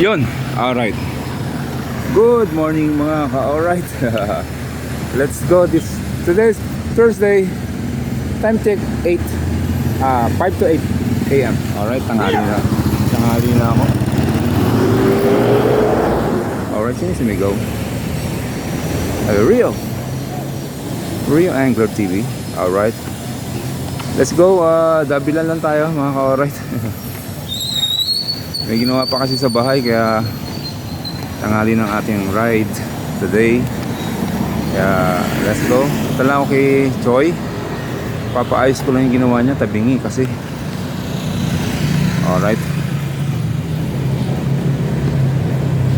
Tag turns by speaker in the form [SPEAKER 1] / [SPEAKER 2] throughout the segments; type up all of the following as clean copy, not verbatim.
[SPEAKER 1] Yun, alright. Good morning mga ka-alright. Let's go. Today's Thursday. Time check 5 to 8 a.m. Alright, tanghali na ako. Alright, sino sumigaw? Rio Angler TV. Alright, let's go. Dabilan lang tayo mga ka-alright. May ginawa pa kasi sa bahay, kaya tanghali ng ating ride today. Kaya let's go. Ito lang ako kay Choi. Papaayos ko lang yung ginawa niya, tabingi kasi. Alright,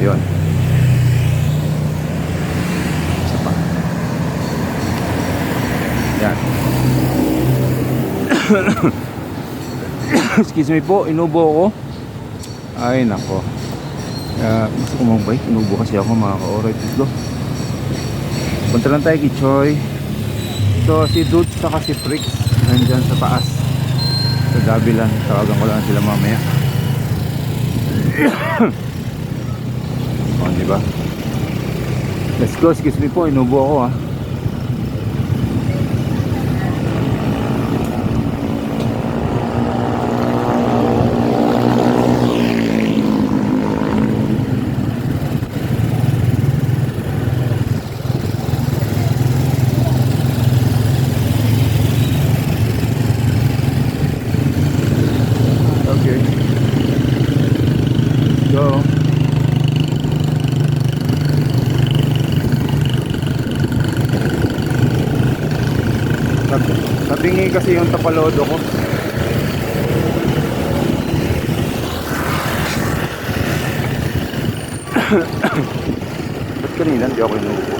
[SPEAKER 1] yun. Isa pa. Yan. Excuse me po, inubo ako. Ay nako, gusto ko mag-bike. Inubo kasi ako mga ka-alright. Let's go. Punta lang tayo kay Choi. So si Dude saka si Fricks nandyan sa taas sa Dabilan. Tawagan ko lang sila mamaya. O, diba? Let's go. Excuse me po, inubo ako ha. Go. Tabingi kasi yung tapalodo ko. Ba't kanina hindi ako inuupo?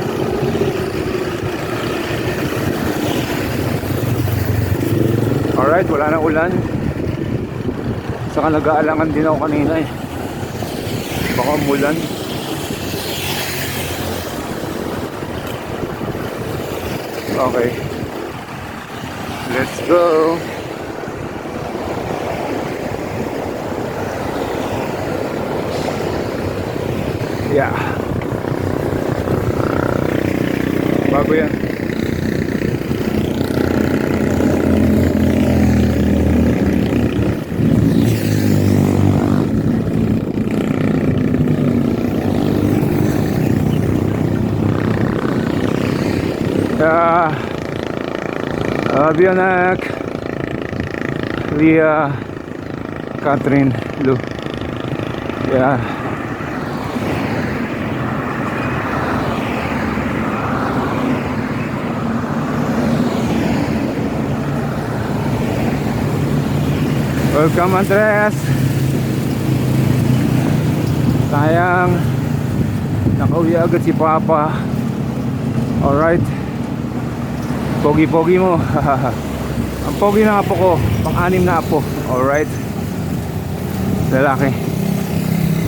[SPEAKER 1] Alright, wala na ulan. Saka nag-aalangan din ako kanina eh, baka umulan. Okay, let's go. Yeah, bago yan. Anak Leah, Catherine, Lou. Yeah. Welcome Andres. Sayang nakauwi agad si Papa. Alright, pogi-pogi mo. Ang pogi na apo ko, pang-anim na apo. Alright, lalaki.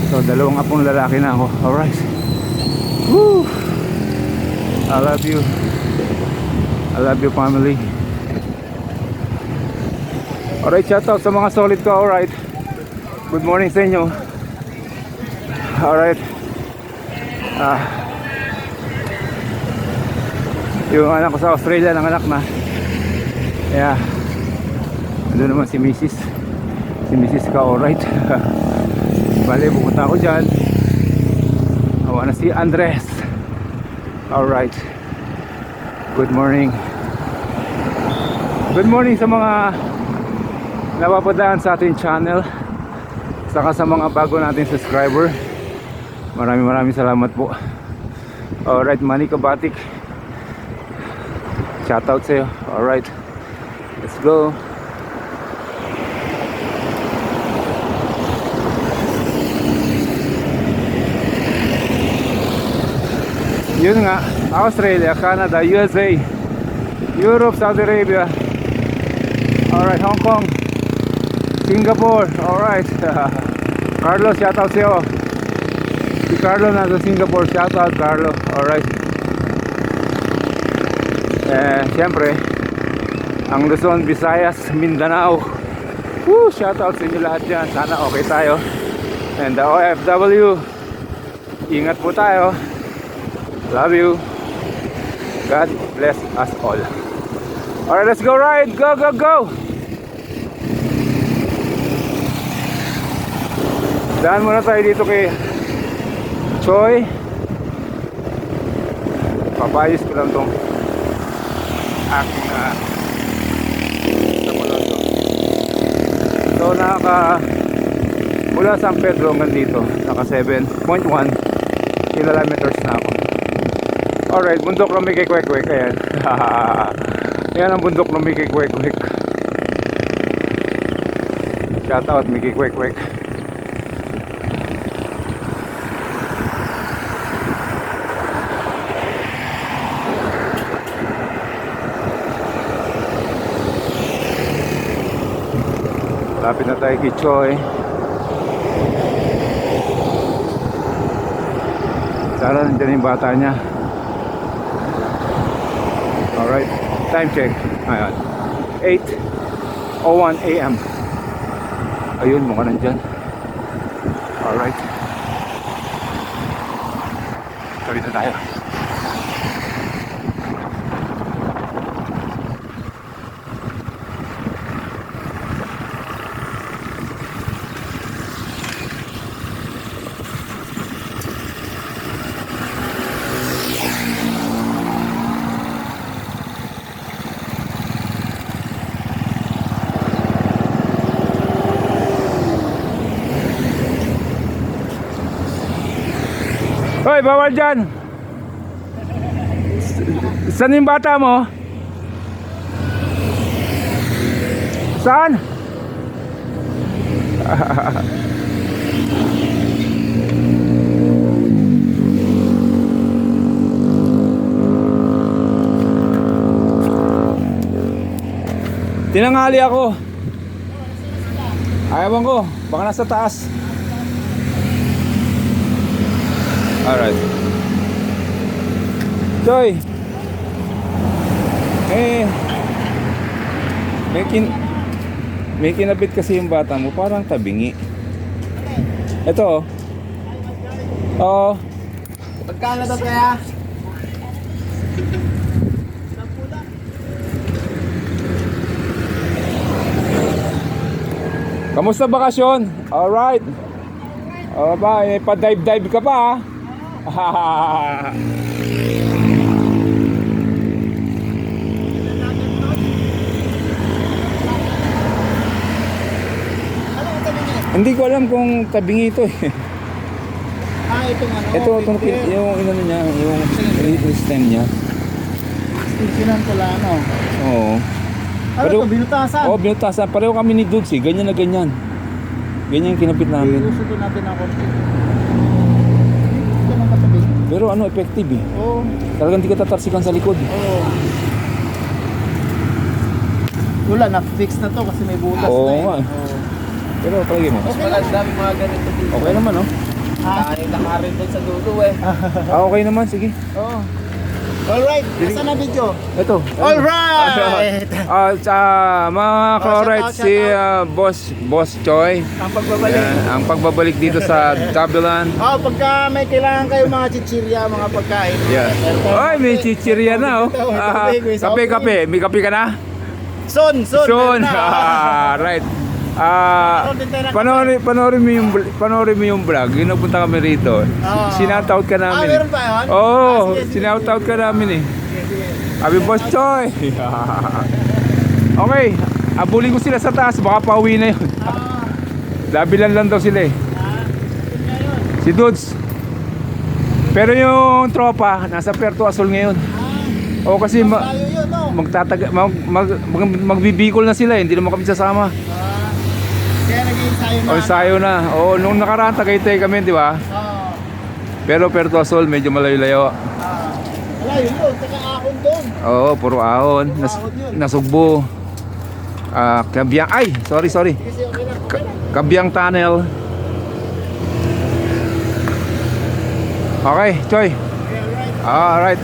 [SPEAKER 1] So dalawang apong lalaki na ako. Alright. Woo! I love you. I love your family. Alright, shout out sa mga solid ko. Alright, good morning sa inyo. Alright. Yung anak ko sa Australia, nanganak na. Yeah. Ano naman si Mrs. ka, alright. Bale, pupunta ako dyan. Awa na si Andres. Alright. Good morning. Good morning sa mga napapadaan sa ating channel, saka sa mga bago nating subscriber. Maraming salamat po. Alright, Manny Kabatik, shoutout sa'yo. Alright, let's go. Yun nga, Australia, Canada, USA, Europe, Saudi Arabia. Alright, Hong Kong, Singapore. Alright. Carlo, shoutout sa'yo. Si Carlo nasa Singapore, shoutout Carlo. Alright. Siyempre ang Luzon, Visayas, Mindanao. Woo! Shoutout sa inyo lahat dyan. Sana okay tayo. And the OFW, ingat po tayo. Love you. God bless us all. Alright, let's go ride. Go, go, go. Daan muna tayo dito kay Choi. Papayos ko lang tong aking so mula San Pedro hanggang dito naka 7.1 kilometers na ako. Alright, bundok ng Miki Kwek Kwek. Ayan. Yan ang bundok ng Miki Kwek Kwek. Shout out Miki Kwek Kwek. Lapit na tayo kay Choi. Sana nandiyan yung bata niya. Alright, time check. Ayan, 8:01 AM. Ayun, mukha nandyan. Alright, tuloy na tayo. Hoy, bawal dyan. Saan yung bata mo? Saan? Tinangali ako. Ayawan ko, baka nasa taas. Alright. Choi. May kinabit kasi yung bata mo, parang tabingi. Ito. Oo.
[SPEAKER 2] Magkano to kaya?
[SPEAKER 1] Kamusta bakasyon? Alright. Bye. Pa-dive-dive ka pa, ha? Hindi ko alam kung tabingi ito eh.
[SPEAKER 2] Itong ano?
[SPEAKER 1] Yung inano niya, yung stem niya.
[SPEAKER 2] Extensionan ko lang, ano?
[SPEAKER 1] Oo.
[SPEAKER 2] Ano to, binutasan?
[SPEAKER 1] Oo, binutasan. Pareho kami ni Dudes eh. Ganyan na ganyan. Ganyan yung kinapit namin.
[SPEAKER 2] Iusuto natin ako. Ito naman katabi.
[SPEAKER 1] Pero ano, effective eh.
[SPEAKER 2] Oo.
[SPEAKER 1] Talagang di ka tatarsikan sa likod.
[SPEAKER 2] Oo. Wala, na-fix na to kasi may butas
[SPEAKER 1] Oo
[SPEAKER 2] na eh.
[SPEAKER 1] nga eh.
[SPEAKER 2] Oo.
[SPEAKER 1] Pero palagi mo.
[SPEAKER 2] Okay lang, dami mga ganito dito.
[SPEAKER 1] Okay naman, no?
[SPEAKER 2] Dahil nakarin doon sa dulo eh.
[SPEAKER 1] Okay naman, sige.
[SPEAKER 2] Oo. Alright, nasa na video?
[SPEAKER 1] Ito.
[SPEAKER 2] Alright!
[SPEAKER 1] Sa mga ka-alright,
[SPEAKER 2] shout
[SPEAKER 1] si
[SPEAKER 2] out.
[SPEAKER 1] Boss Choi.
[SPEAKER 2] Ang pagbabalik.
[SPEAKER 1] Yan, ang pagbabalik dito sa Tabilan.
[SPEAKER 2] Pagka may kailangan kayo mga chichirya, mga pagkain.
[SPEAKER 1] Yeah. Oy, may chichirya na, oh. Kape. May kape ka na?
[SPEAKER 2] Son!
[SPEAKER 1] Soon. Right. Panoorin mo yung vlog. Yung nagpunta kami rito. Sinoutout ka namin.
[SPEAKER 2] Meron pa yun?
[SPEAKER 1] Oo,
[SPEAKER 2] sige.
[SPEAKER 1] sinoutout ka namin eh. Sabi, Boss Choi. Okay, abulin ko sila sa taas. Baka pauwi na yun. Labilan lang daw sila eh. Si Dudes. Pero yung tropa, nasa Puerto Azul ngayon. O kasi magbibikol na sila eh. Hindi naman kami sasama.
[SPEAKER 2] Kaya nag-iinsayo na.
[SPEAKER 1] O ensayo na. Oo, nung nakaraan Tagaytay kami, di ba? Pero Puerto Azul medyo malayo-layo.
[SPEAKER 2] Malayo yun, taka ahon doon.
[SPEAKER 1] Oo, puro ahon. Nasugbo. Kabyang. Ay, sorry.
[SPEAKER 2] Kasi okay lang.
[SPEAKER 1] Kabyang Tunnel. Okay, Choy. Alright.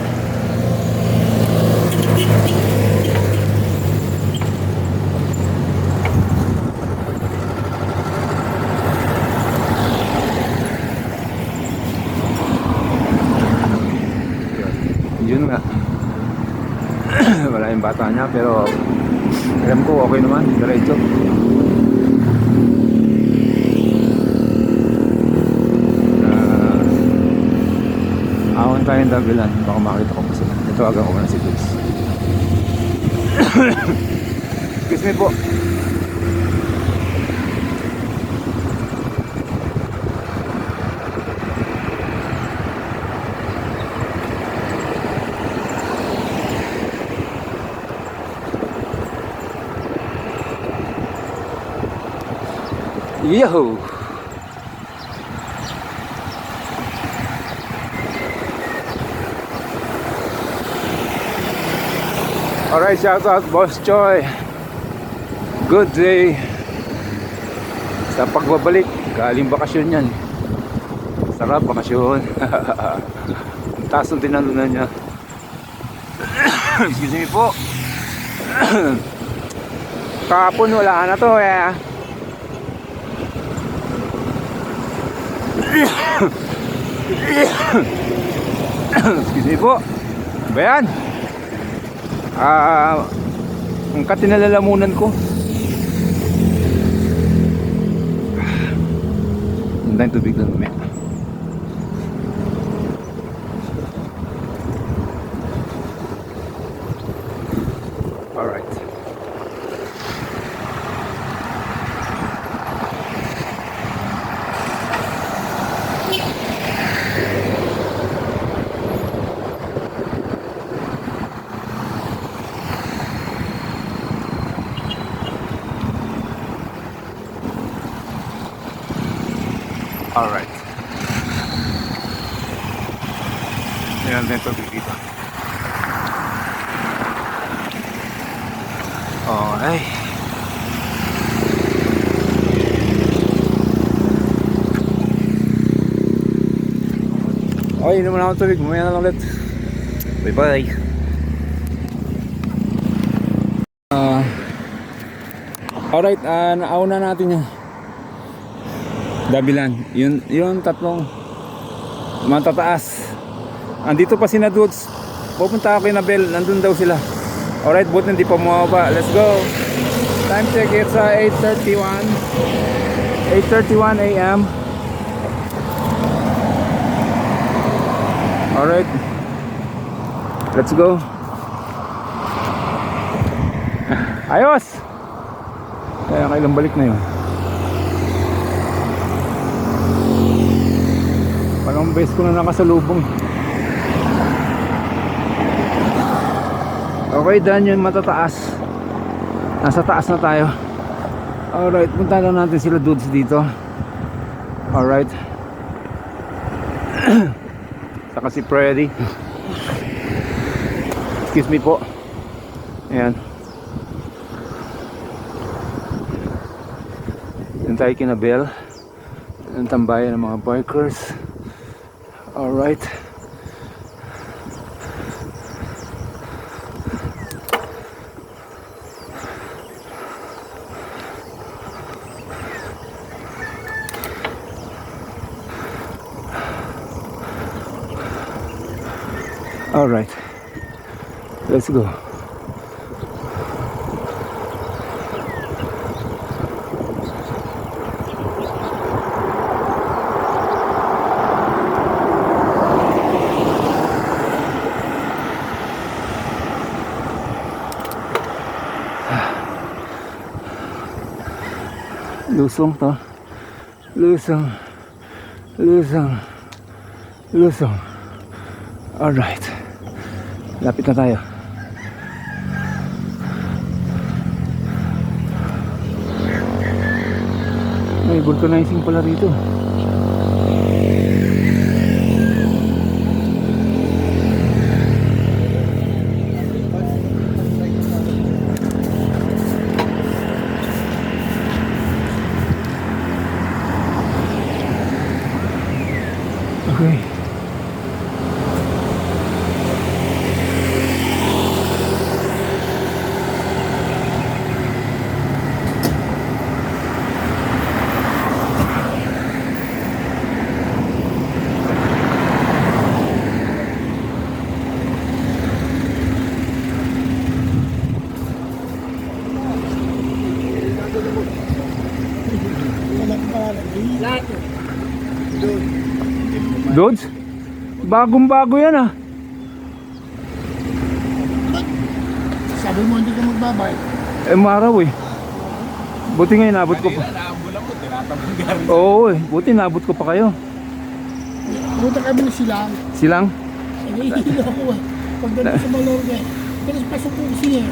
[SPEAKER 1] ata niya, pero alam ko okay naman, diretso. Awan tayong dagilan, baka makita ko pa sila. Itawagan ko na si Luis. Excuse me po. Yahoo! Alright, shout out Boss Choi. Good day. Sa pagbabalik, galing bakasyon yan. Sarap bakasyon. Taas ng tinalunan niya. Excuse me po. Kahapon wala na to eh. Excuse me po. Ba yan? Ang katinalalamunan ko. Hintayin tubig lang namin. Alright. Alright. Ayan din tubig dito. Okay. Okay, inom na ako tubig. Mamaya na lang ulit. Bye bye. Alright, nauna natin yung Dabilan, yun tatlong matataas. Andito pa si na Dudes. Pupunta ako kay Nabel, nandun daw sila. Alright, buti hindi pa bumaba. Let's go. Time check, it's 8:31 a.m. Alright, let's go. Ayos. Kaya kailang balik na yun. Parang base ko na nakasalubong. Okay, done yun matataas. Nasa taas na tayo. Alright, punta na natin sila Dudes dito. Alright. Saka si Freddy. Excuse me po. Ayan. Yan tayo kina Bell. Ang tambayan ng mga bikers. Alright. Alright. Let's go. Lusong to. Lusong. Lusong. Lusong. Alright. Lapit na tayo. May vulcanizing pala rito. Okay.
[SPEAKER 2] Lahat.
[SPEAKER 1] Loads? Bagong-bago yan ah.
[SPEAKER 2] Sabi mo hindi ka magbabayad.
[SPEAKER 1] Eh maraw eh. Buti nga inabot ko pa. Oo eh, buti inabot ko pa kayo.
[SPEAKER 2] Punta kami na silang.
[SPEAKER 1] Silang?
[SPEAKER 2] Nahihilo ako eh. Pagdating sa Malorga. Pero pasok ko siya.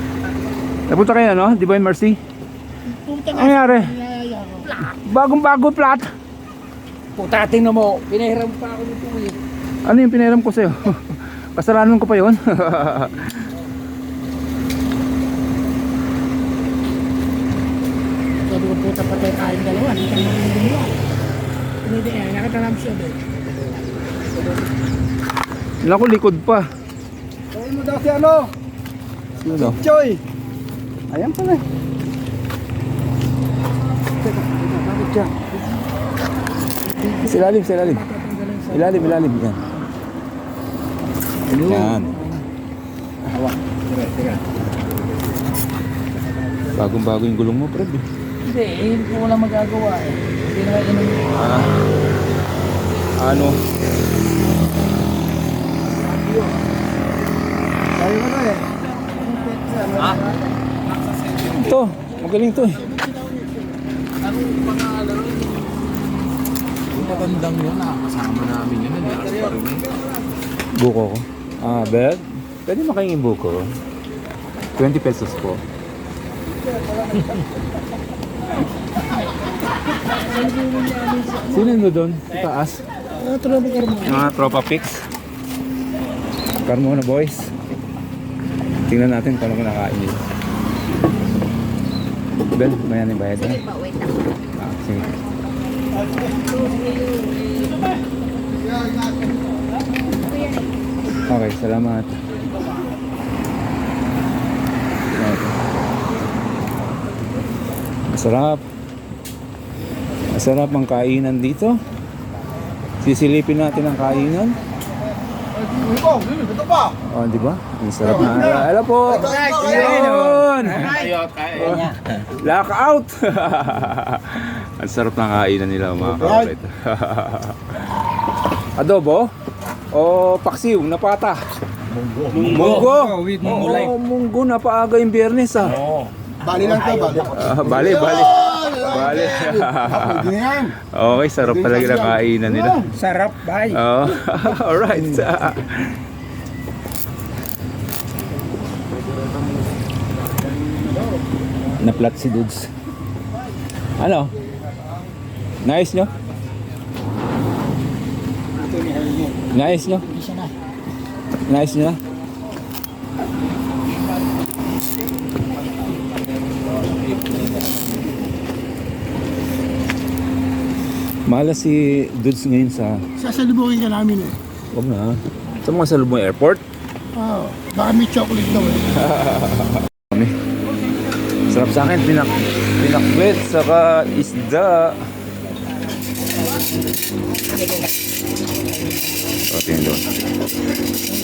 [SPEAKER 1] Napunta kayo ano? Divine Mercy?
[SPEAKER 2] Punta
[SPEAKER 1] Ano nangyari?
[SPEAKER 2] Nayaya ko.
[SPEAKER 1] Bagong-bago plat.
[SPEAKER 3] Puta, tingnan mo. Pinahiram pa ako nito eh.
[SPEAKER 1] Ano yung pinahiram ko sa'yo? Kasalanan ko pa yun.
[SPEAKER 2] Sabi ko puta pa tayo kain dalawa. Hindi ka naman dalawa. Hindi eh. Nakatanam siya doon.
[SPEAKER 1] Naku, likod pa.
[SPEAKER 2] Tawin mo daw si ano?
[SPEAKER 1] Sino daw?
[SPEAKER 2] Choy. Ayan pala.
[SPEAKER 1] Sa ilalim, sa ilalim. Ilalim, ilalim. Yan. Yan.
[SPEAKER 2] Hawak. Tira.
[SPEAKER 1] Bagong-bago yung gulong mo, Fred.
[SPEAKER 3] Hindi, hindi ko wala magagawa eh. Hindi na inom.
[SPEAKER 1] Ano?
[SPEAKER 2] Sabi mo na eh.
[SPEAKER 3] Ha?
[SPEAKER 1] Ito, magaling to eh.
[SPEAKER 3] Anong pangalan rin? Yung matandang yun, kasama namin yun. Nalakas pa rin yun.
[SPEAKER 1] Buko ko. Bed? Pwede makingin buko. 20 pesos po. Sino nyo doon? Sa taas?
[SPEAKER 2] Tropa ka rin mo.
[SPEAKER 1] Mga tropa pics. Carmona boys. Tingnan natin kung ano nakain nila. Bel, mayan yung bayad. Sige
[SPEAKER 4] Pa, wait lang.
[SPEAKER 1] Sige. Okay, salamat. Masarap. Masarap ang kainan dito. Sisilipin natin ang kainan. Oh, di ba? Ang sarap na. Hello po. Ayun. Lockout. Ang sarap ng kainan nila mga kapit. Adobo o paksiw na pata? Munggo.
[SPEAKER 3] With munggo live.
[SPEAKER 1] Oh, munggo na paaga yung Biyernes ah.
[SPEAKER 2] Bali lang to, bali.
[SPEAKER 1] Bali. Okay, sarap talaga ng kainan nila.
[SPEAKER 3] Sarap, bye.
[SPEAKER 1] Oh, alright. Na-flat si Dudes. Ano? Nice nyo? Nice nyo? Nice nyo na? Malas si Dudes ngayon sa...
[SPEAKER 2] Sasalubungin ka namin eh.
[SPEAKER 1] Huwag na. Sa mga salubong airport.
[SPEAKER 2] Oo. Baka may chocolate daw eh.
[SPEAKER 1] Kami. Sarap sa akin. Pinakwit. Saka isda. Okay, doon.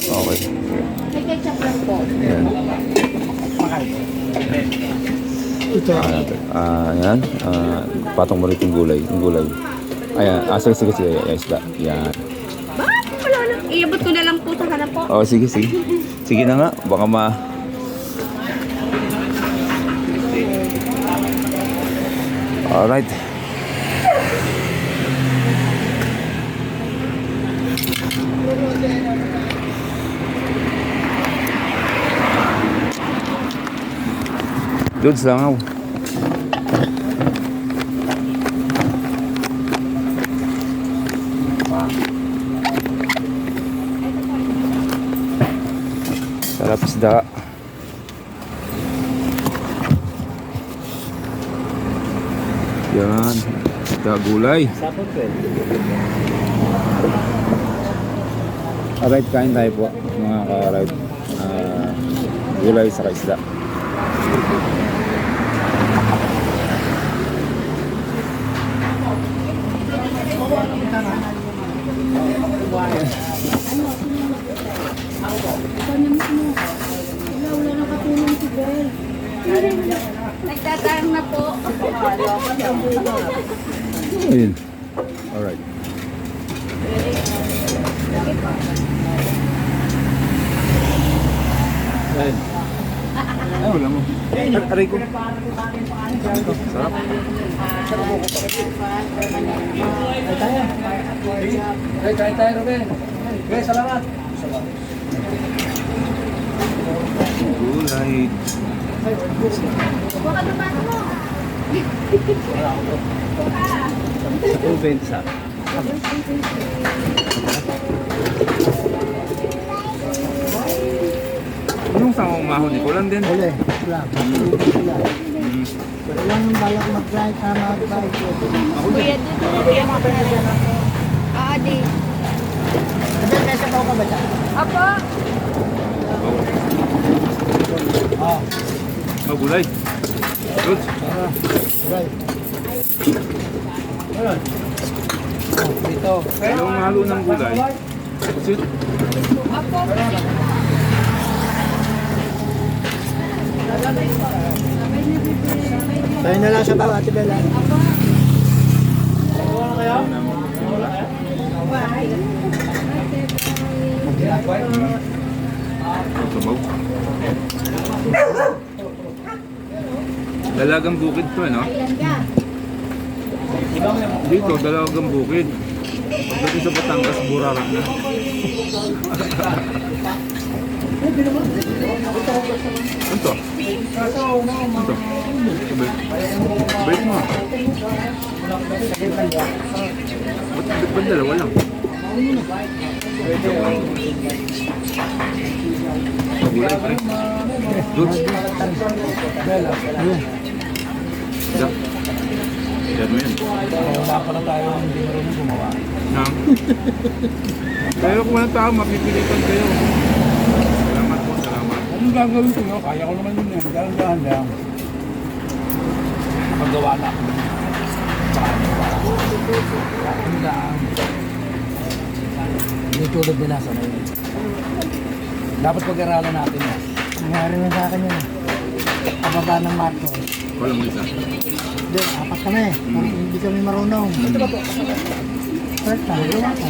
[SPEAKER 1] Okay.
[SPEAKER 4] May ketchup lang po.
[SPEAKER 1] Ayan.
[SPEAKER 2] Ito.
[SPEAKER 1] Ayan. Patong mo rin yung gulay. Yung gulay. Ayan. Sige. Isda. Yan.
[SPEAKER 4] Bakit wala lang? Iabot ko na lang po sa hanap po.
[SPEAKER 1] Oh, sige. Sige na nga. Baka Alright. Dudes lang ako. Sarap isda. Yan. Isda gulay. Alright, kain tayo po mga ka-alright. Gulay sa isda.
[SPEAKER 4] Wala nakatulong si Bel. Nagtatang na po.
[SPEAKER 1] Ayun. Alright. Ayan. Ay, wala mo. Aray ko. Ito, sarap.
[SPEAKER 3] Kain tayo, Ruben. Okay, salamat.
[SPEAKER 1] Gulay.
[SPEAKER 4] Buka na ba mo?
[SPEAKER 1] Provenza. Anong samang mahon ni Kulang din?
[SPEAKER 2] Uli, lang. Walang balak mag-try ka mag-try.
[SPEAKER 4] Kuya, dito na kuya mga pera. Di.
[SPEAKER 2] Kasi kesa daw ka ba dyan?
[SPEAKER 4] Apo.
[SPEAKER 2] Oo.
[SPEAKER 1] Magulay. Good.
[SPEAKER 2] Right.
[SPEAKER 3] Dito.
[SPEAKER 1] Yung halo ng gulay. Sit.
[SPEAKER 4] Apo.
[SPEAKER 2] Tayo na lang sa bawat Ate Bella.
[SPEAKER 1] Sabaw. Dalagang bukid to, ano? Dito, dalagang bukid. Pagdating sa Batangas, burara na. Ano to? Ano to? Bait mo. Ba't dalawa lang? Gulay pa rin. Good. Yak. Yan mo yan.
[SPEAKER 3] Wala pa na tayo hindi marunong gumawa.
[SPEAKER 1] Nang. Pero kung walang tao, mapipilitan kayo. Salamat po, salamat.
[SPEAKER 3] Anong gagawin ko yun? Kaya ko naman yun yan. Dahan-dahan lang. Nakagawa na ako. Ang daan. Hindi tulad nila sa ngayon. Dapat pag-aralan natin yan.
[SPEAKER 2] Nangyari na sa akin yun. Pababa ng Marcos.
[SPEAKER 1] Wala mo isa.
[SPEAKER 2] Hindi, apat kami. Hindi kami marunong. Correct na, gawa ko.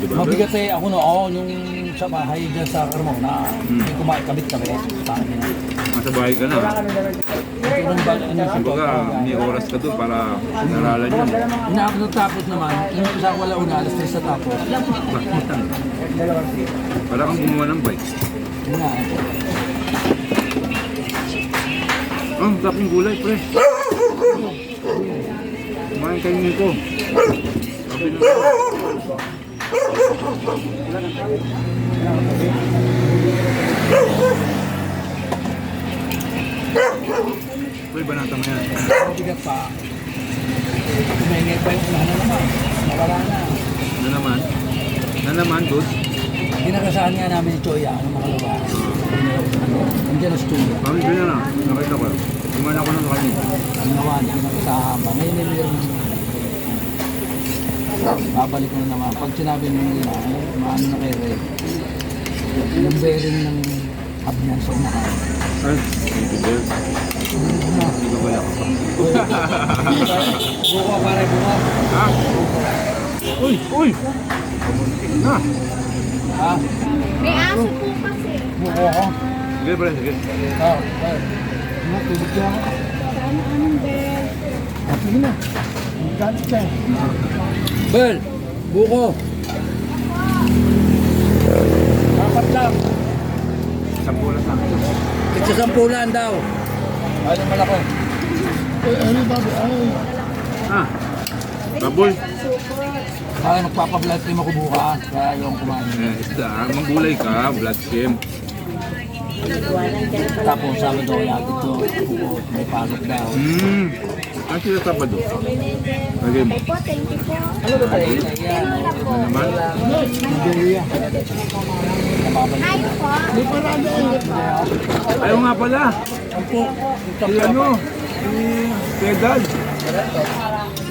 [SPEAKER 1] Diba?
[SPEAKER 3] Mabigat eh ako noon yung sa bahay dyan sa Carmona. May kumain kabit kami sa akin.
[SPEAKER 1] Nasa bahay ka na. Kumbaga, may oras ka doon para naralan yun.
[SPEAKER 3] Tapos naman, yung isa ko wala una, alas 3 sa tapos.
[SPEAKER 1] Para kang gumawa ng bike.
[SPEAKER 3] Yun nga.
[SPEAKER 1] Ang sarap yung gulay, pre. Kumain kayo nito. Sabi na. Uy, banata mo yan.
[SPEAKER 3] Mabigat pa. Kumengay pa yung unahan na naman. Nawala na.
[SPEAKER 1] Na naman, good.
[SPEAKER 3] Ginagasahan nga namin ni Choya, ang makalawa. Nandiyan na studio.
[SPEAKER 1] Mami, bilhin na. Nakita ko. Kumain ako ng kanin.
[SPEAKER 3] Ang nawan, ginagasahan pa. Ngayon na meron. Babalik ko na naman. Pag sinabi mo nila, maano na kay Ray. Yung bearing ng hub niyan sa unahan.
[SPEAKER 1] Ay, thank you, Bel. Hindi ko kaya ka.
[SPEAKER 3] Buka pare, buka.
[SPEAKER 1] Ha? Uy, uy! Kamuntik na.
[SPEAKER 3] Ha?
[SPEAKER 4] May aso po kasi.
[SPEAKER 3] Buka ko.
[SPEAKER 1] Sige, pre, sige.
[SPEAKER 3] Oh, pare.
[SPEAKER 2] Matulog ka ako.
[SPEAKER 4] Sana anong bell?
[SPEAKER 2] Sige na. Magkano ka?
[SPEAKER 3] Bel, buko. Apat lang.
[SPEAKER 1] Sampu na sa akin.
[SPEAKER 3] Tigsasampulan daw. Ano malaki?
[SPEAKER 2] Ano ba? Ay.
[SPEAKER 1] Ha? Baboy.
[SPEAKER 3] Kaya nagpapablood cream ako bukas. Kaya yung kumain.
[SPEAKER 1] Eh, isda. Manggulay ka, blood cream.
[SPEAKER 3] Tapos sabi daw yatid ko. May pagod daw.
[SPEAKER 1] Ano sila Sabado? Lagay mo.
[SPEAKER 4] Po, thank you po.
[SPEAKER 3] Ano ba tayo? Ayan.
[SPEAKER 1] Ano naman?
[SPEAKER 2] Nigeria.
[SPEAKER 4] Hi po.
[SPEAKER 1] Ayaw nga pala. Si ano? Si Pedal.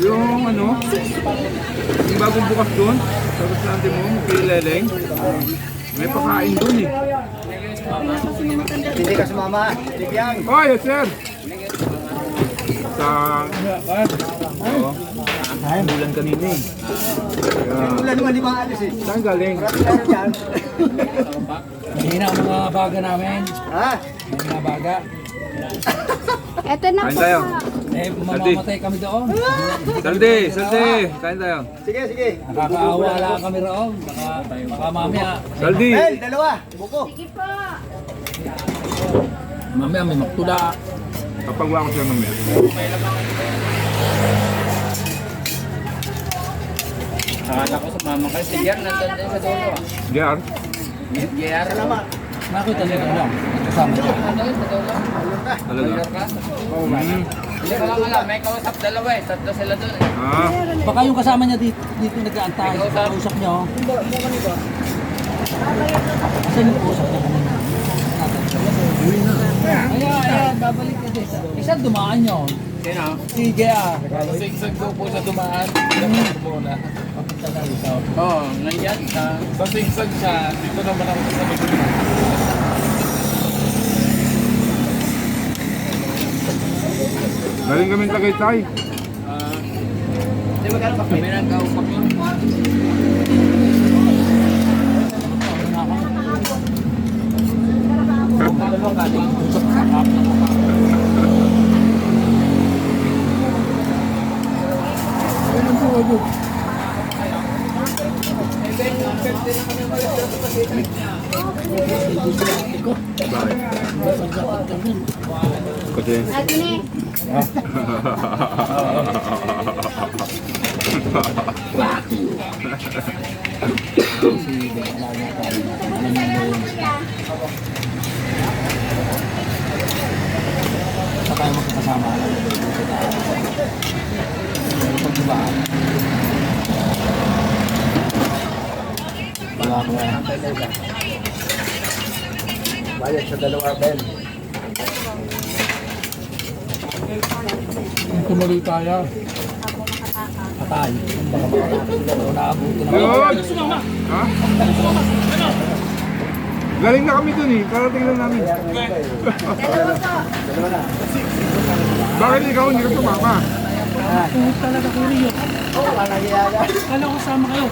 [SPEAKER 1] Yung ano? Yung bagong bukas doon. Sa restaurante mo, kay Leleng. May pakain doon eh.
[SPEAKER 2] Hindi ka sumama. Bigyan.
[SPEAKER 1] Oh, yes sir! Sa... Oo.
[SPEAKER 2] Ayun.
[SPEAKER 3] Ulan kanina eh.
[SPEAKER 2] Ulan naman, di ba alis eh?
[SPEAKER 1] Saan galing?
[SPEAKER 2] Meron yan.
[SPEAKER 3] Hindi na ang mga baga namin.
[SPEAKER 2] Ha?
[SPEAKER 3] May mga baga.
[SPEAKER 4] Eto na
[SPEAKER 1] Kain
[SPEAKER 4] po.
[SPEAKER 1] tayo.
[SPEAKER 3] Eh, mamamatay kami doon.
[SPEAKER 1] Saldi, saldi. Kain tayo.
[SPEAKER 2] Sige, sige.
[SPEAKER 3] Nakakaawa lang kami roon. Baka mamaya.
[SPEAKER 1] Saldi.
[SPEAKER 2] Bel, dalawa. Buko.
[SPEAKER 4] Sige po.
[SPEAKER 3] Mamaya may maktula.
[SPEAKER 1] Kapag wala ko siya mamaya.
[SPEAKER 5] Akala ko sumama kayo. Si Jer nandun din sa dulo.
[SPEAKER 1] Jar.
[SPEAKER 5] Jer.
[SPEAKER 2] Salamat.
[SPEAKER 3] Nakita niyo lang. Kasama niyo.
[SPEAKER 5] Nandun sa dulo.
[SPEAKER 1] Talaga.
[SPEAKER 5] Jer ka? Hindi ko lang alam. May kausap dalawa eh. Tatlo sila dun eh.
[SPEAKER 1] Ah.
[SPEAKER 3] Baka yung kasama niya dito nag-aantay. Kausap niyo. Asan yung kausap niya kanina? Ayan, babalik ka din. Isa dumaan yun.
[SPEAKER 5] Sino?
[SPEAKER 3] Si JR.
[SPEAKER 5] Sigsag daw po sa dumaan. Muna.
[SPEAKER 3] Papunta na ikaw.
[SPEAKER 5] Oo, nandiyan sa... Sa sigsag siya. Dito naman ako sa likod.
[SPEAKER 1] Galing kami Tagaytay.
[SPEAKER 5] Di ba gano'n pa? Kami nagkaupak yun.
[SPEAKER 1] Kasi.
[SPEAKER 4] Ate ni.
[SPEAKER 3] Sa tayo magkakasama. Pagdibaan. Wala ko yan.
[SPEAKER 2] Bayad sa dalawa, Bel.
[SPEAKER 3] Tumuloy tayo. Patay. Baka naabuti na.
[SPEAKER 1] Yun! Ha? Galing na kami dun eh. Karating lang namin.
[SPEAKER 4] Dalawa po.
[SPEAKER 1] Bakit ikaw hindi ka tumama?
[SPEAKER 3] Talaga ko rin yun.
[SPEAKER 2] Oo, kanagiyaya.
[SPEAKER 3] Kala ko sama kayo.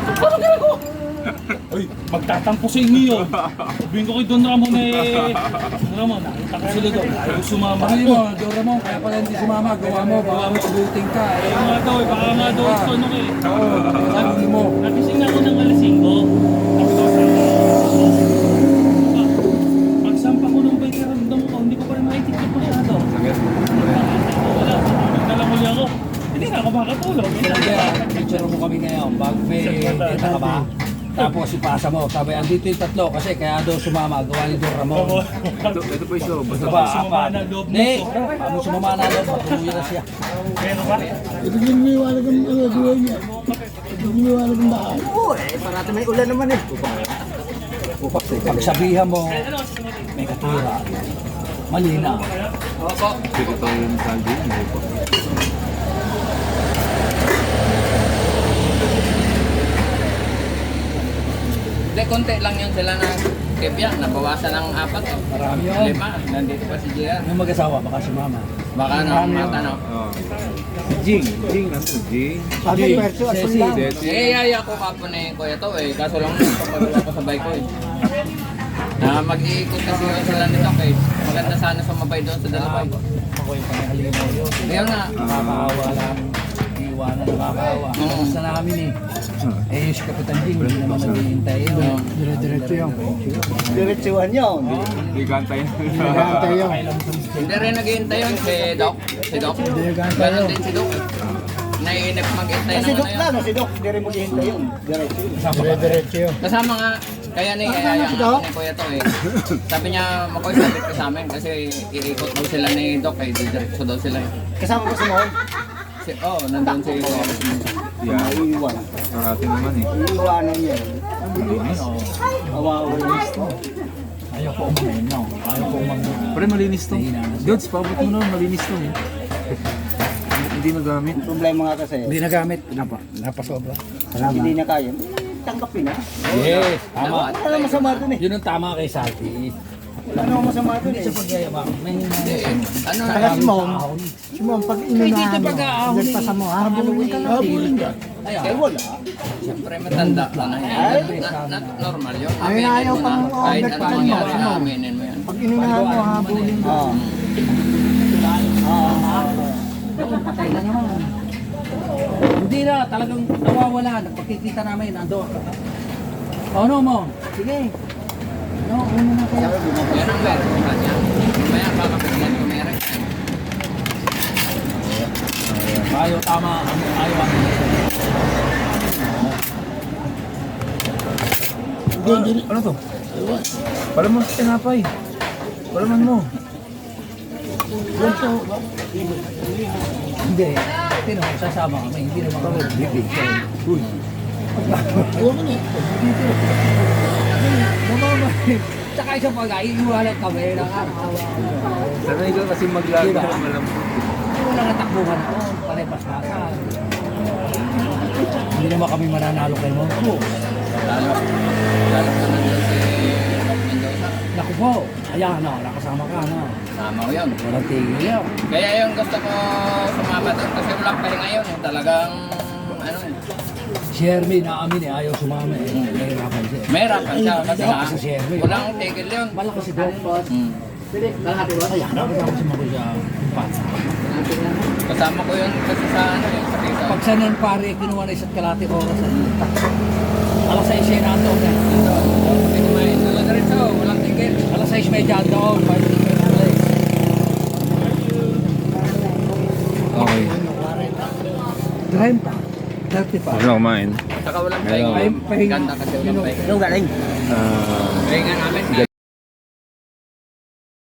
[SPEAKER 4] Dalawang tayo.
[SPEAKER 6] Ay, magtatampo sa inyo yun. Sabihin ko kay Don Ramon eh. Don Ramon, nakita ko sila doon. Ayaw sumama.
[SPEAKER 3] Sabi mo, Don Ramon, kaya pala hindi sumama. Gawa mo, baka mo abuting ka.
[SPEAKER 6] Ayaw nga daw eh, baka nga daw ito ano eh.
[SPEAKER 3] Sabi mo.
[SPEAKER 6] Nagising ako ng alas 5. Tapos pagsampa ko ng bike, ramdam ko, hindi ko pa rin maitikip masyado. Wala, nagdalang uli ako. Hindi na ako makatulog.
[SPEAKER 3] Kaya, picture mo kami ngayon. Bago may kita ka ba? Tapos ipasa mo. Sabi, andito yung tatlo kasi kaya daw sumama. Gawa ni Don Ramon.
[SPEAKER 1] Ito pa iso. Basta
[SPEAKER 3] Diba?
[SPEAKER 6] Sumama
[SPEAKER 3] Apat.
[SPEAKER 6] na loob mo.
[SPEAKER 3] Hindi. Paano sumama na loob? Matuluyan na siya.
[SPEAKER 6] Pero ba?
[SPEAKER 2] Oo, eh, parati may ulan naman eh.
[SPEAKER 3] Pagsabihan mo, may katura. Malina.
[SPEAKER 5] Opo.
[SPEAKER 1] Sige tayo yung saldi. Hindi pa.
[SPEAKER 5] Hindi, konti lang yun sila na kebya. Nabawasan ng 4.
[SPEAKER 3] Marami yun.
[SPEAKER 5] 5. Nandito pa si Jer.
[SPEAKER 3] Yung mag-asawa, baka sumama.
[SPEAKER 5] Baka na matanaw.
[SPEAKER 1] Oh. Jing. Jing. Ano to? Jing.
[SPEAKER 2] Sabi perso at
[SPEAKER 3] Ceci.
[SPEAKER 2] lang.
[SPEAKER 5] Eh, yaya ko kapon eh, kuya to eh. Kaso lang papagawa ko sa bike ko eh. Na mag-iikot kasi yun sila nito eh. Maganda sana sumabay doon sa dalawa eh.
[SPEAKER 3] Ako yung pangahalimaw yun.
[SPEAKER 5] Kaya nga,
[SPEAKER 3] Nakakaawa lang. Iwanan, nakakaawa.
[SPEAKER 5] Oo.
[SPEAKER 3] Basta namin eh. Eh, yung si Kapitan Jing, hindi naman naghihintay yun.
[SPEAKER 2] Dire-diretso yun. Diretsuhan yun.
[SPEAKER 1] Hindi kantay.
[SPEAKER 2] Gantay yun.
[SPEAKER 5] hindi rin naghihintay yun si Doc. Si Doc. Ganon din si Doc eh. Naiinip mag-hintay
[SPEAKER 2] Kasi
[SPEAKER 5] ng
[SPEAKER 2] Dok
[SPEAKER 5] ano
[SPEAKER 2] lang,
[SPEAKER 5] yun.
[SPEAKER 2] si Dok, hindi rin maghihintay yun. Diretso yun. Dire-diretso yun.
[SPEAKER 5] Kasama nga, kaya ni kaya
[SPEAKER 2] si
[SPEAKER 5] yung
[SPEAKER 2] Doc?
[SPEAKER 5] ako ni Kuya to eh. Sabi niya, makoy sabit ka sa amin kasi iikot daw sila ni Doc eh. Diretso daw sila eh.
[SPEAKER 2] Kasama ko si Mohon.
[SPEAKER 5] Nandun si
[SPEAKER 1] Yeah.
[SPEAKER 2] Iiwan.
[SPEAKER 1] Karating naman eh.
[SPEAKER 2] Iiwanan niya. Awawa yung gusto.
[SPEAKER 3] Ayaw ko umamin, no? Ayaw ko umamin.
[SPEAKER 1] Pre, malinis to.
[SPEAKER 3] Hihina na siya.
[SPEAKER 1] Gods, paabot mo naman. Malinis to. Hindi nagamit.
[SPEAKER 2] Ang problema nga kasi,
[SPEAKER 3] Hindi nagamit. Napasobra.
[SPEAKER 2] hindi na kaya. Tanggapin na.
[SPEAKER 3] Yes, tama.
[SPEAKER 2] Wala masama dun eh.
[SPEAKER 3] Yun ang tama kay Salty.
[SPEAKER 2] Ano ang masama doon eh?
[SPEAKER 5] Hindi, ano
[SPEAKER 2] Kaya si Mom, pag inunahan mo, nagpasa mo, habulin ka na. Habulin ka.
[SPEAKER 5] Siyempre matanda ka na yan. Normal yun.
[SPEAKER 2] Ay, ayaw
[SPEAKER 5] mo
[SPEAKER 2] pang
[SPEAKER 5] na. Kahit
[SPEAKER 2] order pa
[SPEAKER 5] anong
[SPEAKER 2] rin
[SPEAKER 5] mangyari,
[SPEAKER 2] mo.
[SPEAKER 5] aminin mo yan.
[SPEAKER 2] Pag inunahan mo, habulin ka.
[SPEAKER 7] Hindi na, talagang nawawala. Nagpakikita namin, ando. Ano mo? Sige. No, una na kayo.
[SPEAKER 5] Yan ang meron sa kanya. Mamaya kakapigyan ko meron.
[SPEAKER 7] Ayaw, tama. Ayaw.
[SPEAKER 3] Ano to? Palaman sa tinapay. Palaman mo.
[SPEAKER 7] Hindi. Tino, sasama kami. Hindi naman kami. Bibig. Uy. Tsaka isang pag-ain, iwalat kami. Nakakawa.
[SPEAKER 3] Sanay ka kasi maglaro
[SPEAKER 7] Diba?
[SPEAKER 3] ng malam.
[SPEAKER 7] Wala na takbuhan ako. Panay-paspasan. Hindi naman kami mananalo kay mo.
[SPEAKER 5] Lalo ka nandun si Mendoza.
[SPEAKER 7] Naku po. Ayan, no, nakasama ka, no.
[SPEAKER 5] Sama ko yun.
[SPEAKER 7] Walang tigil yan.
[SPEAKER 5] Kaya yung gusto ko sumama doon kasi walang pahinga yun. Talagang ano eh.
[SPEAKER 7] Si Hermie, naamin eh, ayaw sumama eh. Nahirapan siya.
[SPEAKER 5] May hirapan siya kasi
[SPEAKER 7] Malakas si Hermie.
[SPEAKER 5] walang tigil yun.
[SPEAKER 7] Malakas si Doc.
[SPEAKER 5] Hmm.
[SPEAKER 7] Ayan, nakasama si Makoy sa kumpat.
[SPEAKER 5] Kasama ko yun kasi sa ano eh. Sa Rizal.
[SPEAKER 7] Pag sa nan pare, kinuha na isa't kalati oras. Alas 6 na ito.
[SPEAKER 5] Hindi kumain. Dala na rin siya. Walang tigil.
[SPEAKER 7] Alas 6 medya doon.
[SPEAKER 3] Okay.
[SPEAKER 7] 30. 35.
[SPEAKER 3] Ano kumain?
[SPEAKER 5] Saka walang pahinga.
[SPEAKER 7] Ay, pahinga.
[SPEAKER 5] Ganda kasi walang pahinga.
[SPEAKER 7] galing?
[SPEAKER 3] Ah,
[SPEAKER 5] Pahinga namin.